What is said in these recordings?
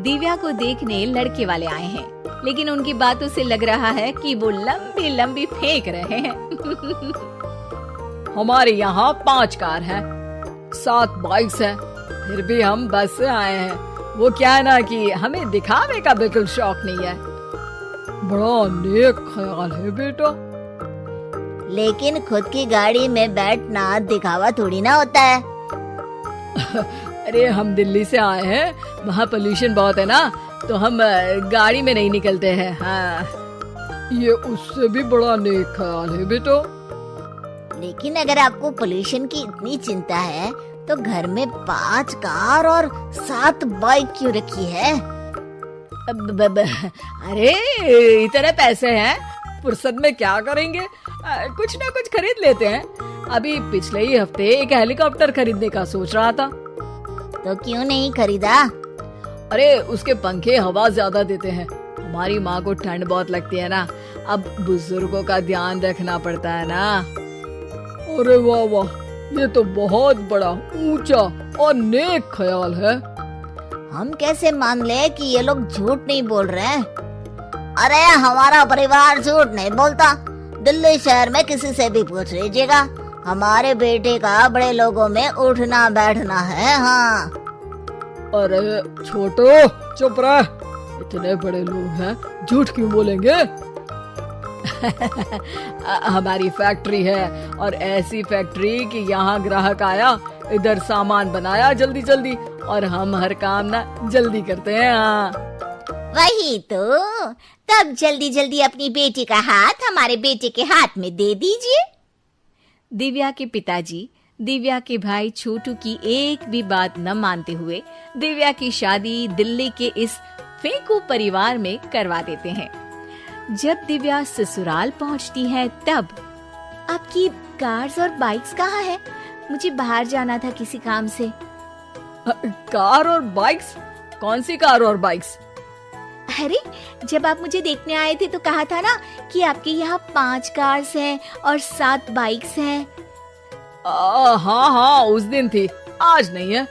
दिव्या को देखने लड़के वाले आए हैं, लेकिन उनकी बातों से लग रहा है कि वो लंबी लंबी फेंक रहे हैं। हमारे यहाँ 5 कार है, 7 बाइक्स है, फिर भी हम बस से आए हैं। वो क्या है ना कि हमें दिखावे का बिल्कुल शौक नहीं है। बड़ा नेक ख्याल है बेटा। लेकिन खुद की गाड़ी में बैठना दिखावा थोड़ी ना होता है। अरे हम दिल्ली से आए हैं, वहाँ पोल्यूशन बहुत है ना, तो हम गाड़ी में नहीं निकलते हैं। हाँ, ये उससे भी बड़ा नेक ख्याल है बेटा। लेकिन अगर आपको पोल्यूशन की इतनी चिंता है तो घर में 5 कार और 7 बाइक क्यों रखी है? अरे इतने पैसे हैं, फुर्सत में क्या करेंगे, कुछ ना कुछ खरीद लेते हैं। अभी पिछले ही हफ्ते एक हेलीकॉप्टर खरीदने का सोच रहा था। तो क्यों नहीं खरीदा? अरे उसके पंखे हवा ज्यादा देते हैं, हमारी माँ को ठंड बहुत लगती है ना, अब बुजुर्गों का ध्यान रखना पड़ता है ना। अरे वाह वाह, ये तो बहुत बड़ा ऊंचा और नेक ख्याल है। हम कैसे मान ले कि ये लोग झूठ नहीं बोल रहे हैं? अरे हमारा परिवार झूठ नहीं बोलता। दिल्ली शहर में किसी से भी पूछ लीजिएगा, हमारे बेटे का बड़े लोगों में उठना बैठना है। हाँ। अरे छोटो चुप रह, इतने बड़े लोग हैं, झूठ क्यों बोलेंगे? हमारी फैक्ट्री है, और ऐसी फैक्ट्री कि यहाँ ग्राहक आया, इधर सामान बनाया जल्दी जल्दी, और हम हर काम ना जल्दी करते हैं। हाँ वही तो, तब जल्दी जल्दी अपनी बेटी का हाथ हमारे बेटे के हाथ में दे दीजिए। दिव्या के पिताजी दिव्या के भाई छोटू की एक भी बात न मानते हुए दिव्या की शादी दिल्ली के इस फेंकू परिवार में करवा देते हैं। जब दिव्या ससुराल पहुंचती है तब आपकी कार्स और बाइक्स कहाँ है? मुझे बाहर जाना था किसी काम से। कार और बाइक्स? कौन सी कार और बाइक्स? अरे जब आप मुझे देखने आए थे तो कहा था ना कि आपके यहाँ 5 कार्स हैं और 7 बाइक्स हैं। हाँ हाँ उस दिन थी, आज नहीं है।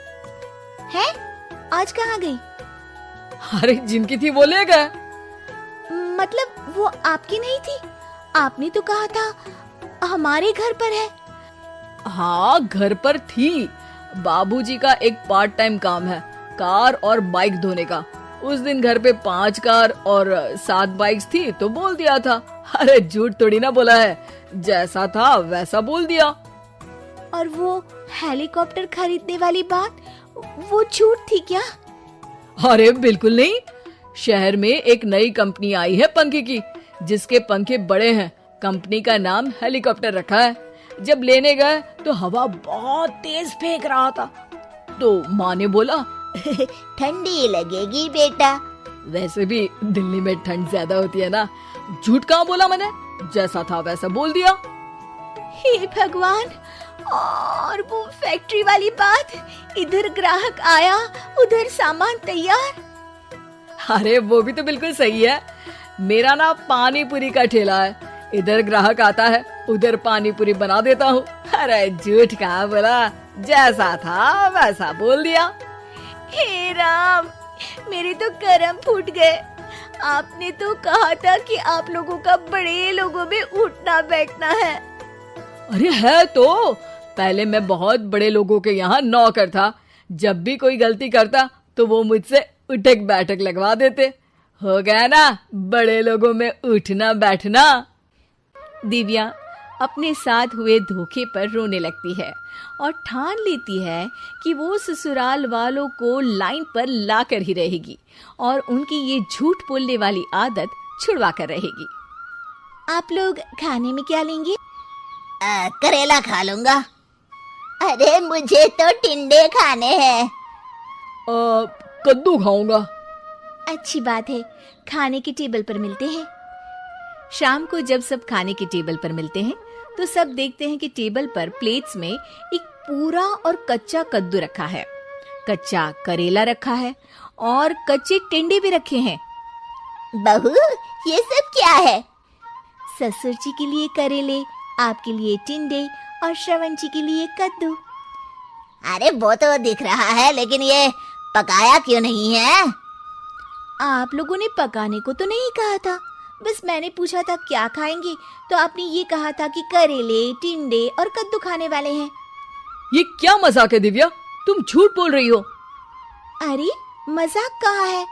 है? आज कहाँ गई? अरे जिनकी थी वो ले गए। मतलब वो आपकी नहीं थी? आपने तो कहा था हमारे घर पर है। हाँ घर पर थी, बाबूजी का एक पार्ट टाइम काम है, कार और बाइक धोने का। उस दिन घर पे 5 कार और 7 बाइक्स थी तो बोल दिया था। अरे झूठ थोड़ी ना बोला है, जैसा था वैसा बोल दिया। और वो हेलीकॉप्टर खरीदने वाली बात, वो झूठ थी क्या? अरे बिल्कुल नहीं, शहर में एक नई कंपनी आई है पंखे की, जिसके पंखे बड़े हैं, कंपनी का नाम हेलीकॉप्टर रखा है। जब लेने गए तो हवा बहुत तेज फेंक रहा था, तो माँ ने बोला ठंडी लगेगी बेटा। वैसे भी दिल्ली में ठंड ज्यादा होती है ना। झूठ कहाँ बोला मैंने, जैसा था वैसा बोल दिया। हे भगवान, और वो फैक्ट्री वाली बात, इधर ग्राहक आया उधर सामान तैयार। अरे वो भी तो बिल्कुल सही है, मेरा ना पानी पूरी का ठेला है, इधर ग्राहक आता है उधर पानी पूरी बना देता हूँ। अरे झूठ कहाँ बोला, जैसा था वैसा बोल दिया। हे राम, मेरे तो कर्म फूट गए। आपने तो कहा था कि आप लोगों का बड़े लोगों में उठना बैठना है। अरे है तो, पहले मैं बहुत बड़े लोगों के यहाँ नौकर था, जब भी कोई गलती करता तो वो मुझसे उठक बैठक लगवा देते। हो गया ना बड़े लोगों में उठना बैठना। दिव्या अपने साथ हुए धोखे पर रोने लगती है और ठान लेती है कि वो ससुराल वालों को लाइन पर लाकर ही रहेगी और उनकी ये झूठ बोलने वाली आदत छुड़वा कर रहेगी। आप लोग खाने में क्या लेंगे? करेला खा लूंगा। अरे मुझे तो टिंडे खाने हैं। कद्दू खाऊंगा। अच्छी बात है, खाने के टेबल पर मिलते हैं। शाम को जब सब खाने के टेबल पर मिलते हैं तो सब देखते हैं कि टेबल पर प्लेट्स में एक पूरा और कच्चा कद्दू रखा है, कच्चा करेला रखा है और कच्चे टिंडे भी रखे हैं। बहू, ये सब क्या है? ससुर जी के लिए करेले, आपके लिए टिंडे और श्रवण जी के लिए कद्दू। अरे वो तो दिख रहा है, लेकिन ये पकाया क्यों नहीं है? आप लोगों ने पकाने को तो नहीं कहा था, बस मैंने पूछा था क्या खाएंगे, तो आपने ये कहा था कि करेले, टिंडे और कद्दू खाने वाले हैं। ये क्या मजाक है दिव्या, तुम झूठ बोल रही हो। अरे मजाक कहाँ है,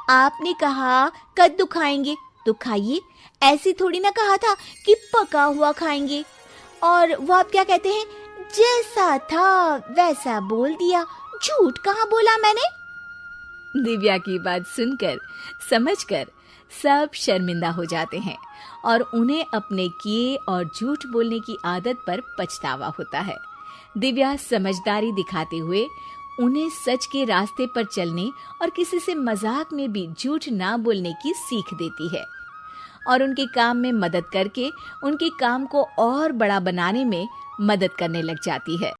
आपने कहा कद्दू खाएंगे तो खाइए, ऐसी थोड़ी ना कहा था कि पका हुआ खाएंगे। और वो आप क्या कहते हैं, जैसा था वैसा बोल दिया, झूठ कहाँ बोला मैंने। दिव्या की बात सुनकर, समझकर सब शर्मिंदा हो जाते हैं और उन्हें अपने किए और झूठ बोलने की आदत पर पछतावा होता है। दिव्या समझदारी दिखाते हुए उन्हें सच के रास्ते पर चलने और किसी से मजाक में भी झूठ ना बोलने की सीख देती है और उनके काम में मदद करके उनके काम को और बड़ा बनाने में मदद करने लग जाती है।